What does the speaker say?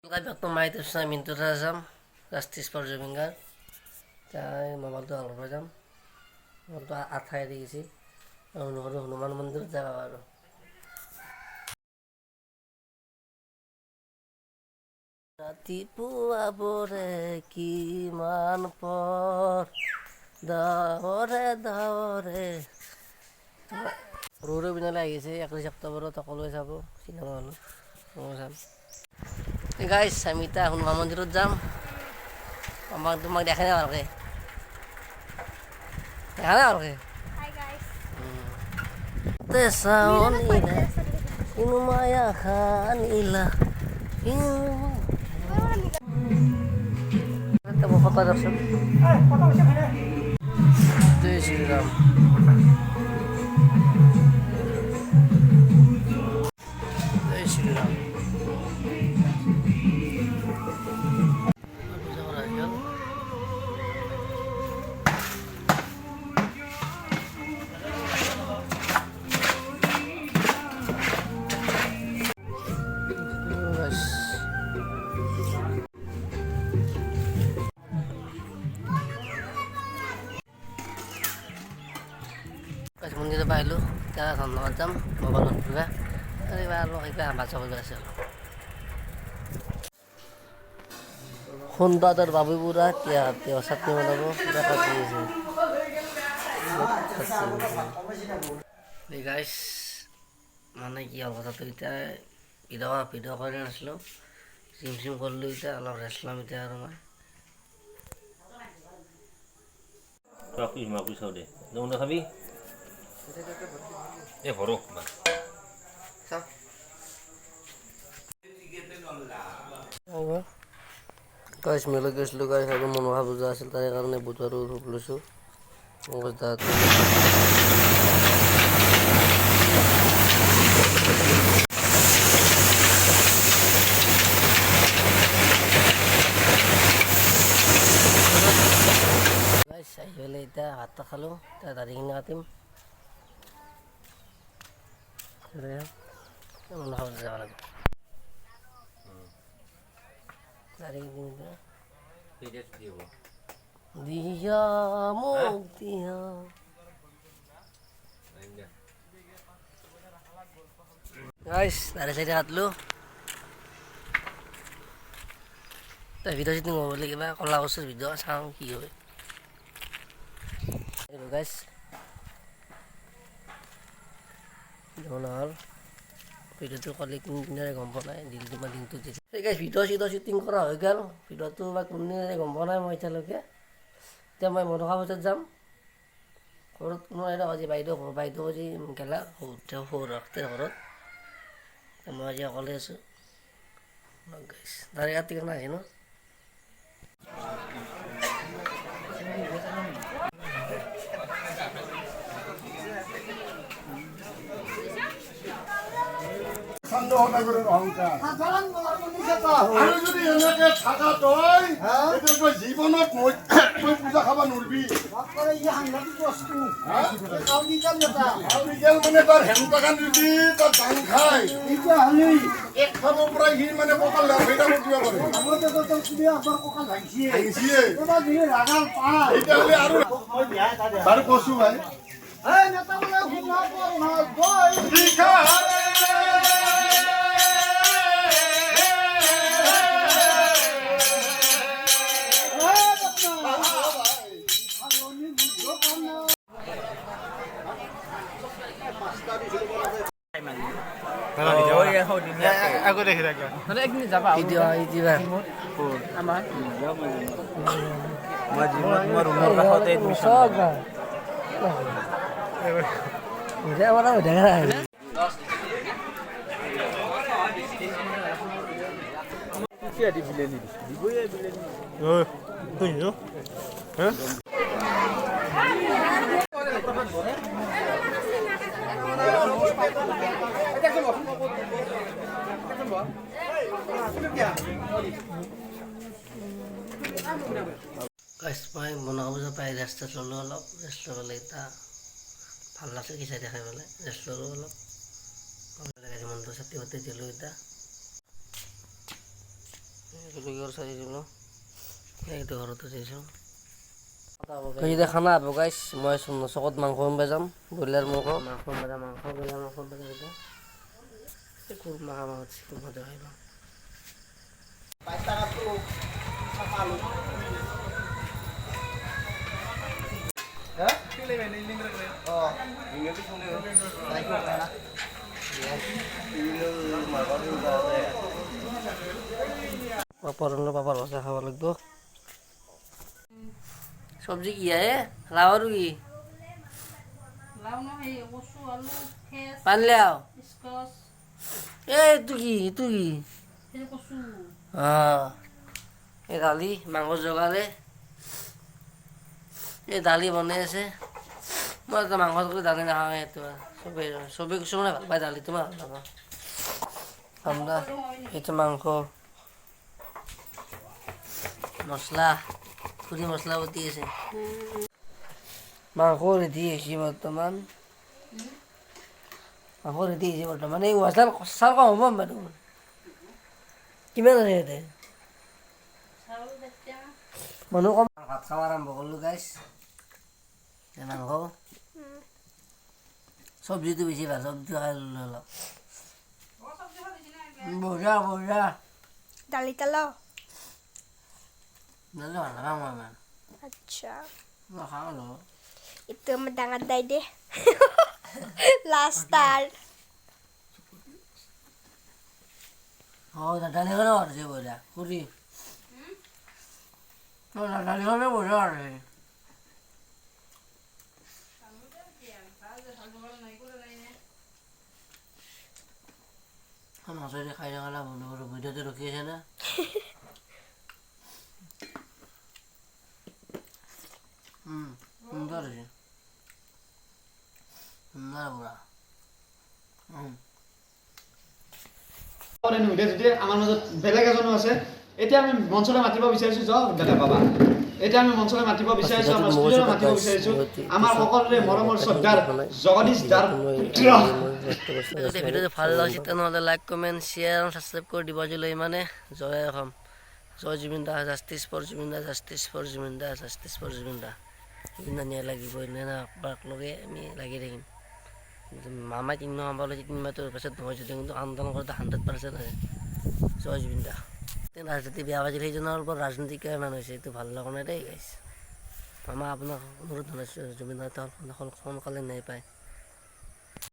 Welcome to my YouTube channel Mintu Razam Justice for Jamingar. Saya mobile tu alur jam. Mobile tu athai di sini. Hanuman Mandir jaga baru. Ratipu abore ki man por daore. Ruru bina lagi sih. Aku siapa baru tak kalau siapa. Sini malu. Ngomong. Hey guys, আমি এতিয়া হনুমান মন্দিৰত যাম। তোমাক দেখা নাই ভালকে। দেখা নাই ভালকে। Hi guys. Tesaonila, inumaya kanila, Kita mau foto dong. Jai Shri Ram. Jai Shri Ram. Guys, mundira bailo, kita sama jam, mobile juga. Tadi baru kita baca baca. Honda dar babu pura क्या आते हो सत्य मतलब वो पूरा करती है ये गाइस माने কি হল কথা তো এটা ভিডিও করে আসলো সিম করলো এটা অলপ রেসলাম এটা আর মই Tapi mau aku saudé. Dong dah kami. Horok bah. Sao? Guys, মেলা গেছিলো গাইস আর মনোভাব বুঝা আছিল তার কারণে বুধবার রূপ লইছো অবস্থা গাইস আইলে এটা ভাত খালো তা দাড়ি কিনে কাটিম কেমন হবে যাওয়া লাগবে দাড়ি কিনে Tidak dia. Dia mau dia. Guys, dari saya lihat dulu. Tapi video itu nggak boleh kita kalau usus video sang kio. Hello guys. Jangan video itu kalau ini gampang aja di lima link tuh. Hey guys, video syuting kora হৈ গ'ল ভিডিওটো বা কোনে গম পোৱা নাই মই এতিয়ালৈকে এতিয়া মই মনসা বজাত যাম ঘৰত কোনো এটা আজি বাইদেউ আজি গেলা সৰু ৰাখতে ঘৰত মই আজি অকলে আছোঁ গাইছ দাড়ি কাটি কেনে আহে ন জীবনত মই পূজা খাব নোৱাৰিবি মানে তাৰ হেমকান যদি তাৰ দান খাই একফালৰ পৰা সি মানে কঁকাল লাভেটা কৰিব পাৰে আৰু কৈছো ভাই aku deh kira-kira. Nanti ini siapa? video itu bang Aman. Udah orang udah kan Siapa di bilen ini? Di boya bilen ini. Oh, itu hah? guys মই মনসা পূজা পাই ৰেষ্ট ল'লো অলপ ৰেষ্ট ল'লে এতিয়া ভাল লাগছে কি চাই দেখাই পেলাই ৰেষ্ট ল'লো অলপ ভাল লাগে মনটো চাতি পাতি দিলোঁ এতিয়া একেলগে চাইছিলোঁ এইটো ঘৰতো চাইছোঁ এতিয়া খানা হ'ব গাইছ মই চকত মাংস আনিব যাম ব্ৰইলাৰ মাংস ব্ৰইলাৰ মাংস কুৰমা খাব মজা খাই লওঁ পাপাৰ ভাষা খাব লাগিব চব্জি কি হে লাও আৰু কি পানীলাও এইটো কি এই দালি মাংস জগালে এই দালি বনাই আছে মই এটা মাংস কৰি দালি নাখাওঁ সেইটো চবেই কিছুমানে ভাল পায় দালিটো মই ভাল নাপাওঁ ঠাণ্ডা এইটো মাংস মছলা খুৰী মছলা বটি আছে মাংস ৰেডি হৈছে বৰ্তমান এই মছলাৰ চাউল কম হ'ব বাৰু কিমান আছে ইয়াতে মানুহ কম ভাত খাব আৰম্ভ কৰিলোঁ গাইছ মাংস চব্জিটো বেছি ভাল চব্জি খাই ল'লোঁ অলপ বঢ়িয়া দালি তালাও দালি ভাল নাপাওঁ মই ইমান আচ্ছা মই খাওঁ ন itu আমার ডাঙার দাই দে লাস্ট আর দালিখনে আছে বঢ়িয়া খুৰী দালিখনে বঢ়িয়া আছে মাছেদি খাই থকা বন্ধু কৰোঁ ভিডিঅ'টো ৰখি আছে না সুন্দৰ হৈছে সুন্দৰ পুৰা যদি আমাৰ মাজত বেলেগ এজনো আছে এতিয়া আমি মঞ্চলৈ মাতিব বিচাৰিছোঁ যাওক দাদা বাবা এতিয়া আমি মঞ্চলৈ মাতিব বিচাৰিছোঁ আমাৰ ষ্টুডিঅ'লৈ মাতিব বিচাৰিছোঁ আমাৰ সকলোৰে মৰমৰ শ্ৰদ্ধাৰ জগদীশ দাৰ পুত্ৰ যদি ভিডিঅ'টো ভাল লাগিছে তেনেহ'লে লাইক কমেণ্ট শ্বেয়াৰ আৰু ছাবস্ক্ৰাইব কৰি দিব আজিলৈ ইমানে জয় অসম জয় Zubeen da justice for Zubeen da justice for Zubeen da justice for Zubeen da Zubeen da নিয়া লাগিবই নাপাক লগে আমি লাগি থাকিম কিন্তু মামাই 3 মাহ পালে 3 মাহটোৰ পাছত নহয় যদি কিন্তু আন্দোলন কৰোঁতে 100% আছে জয় জুবিন দা ৰাজনীতি বেয়া বাজিল সেইজনৰ ওপৰত ৰাজনীতিক ইমান হৈছে এইটো ভাল লগা নাই দেই গাইছ মামা আপোনাক অনুৰোধ জনাইছোঁ জুবিন দা সোনকালে নাই পায়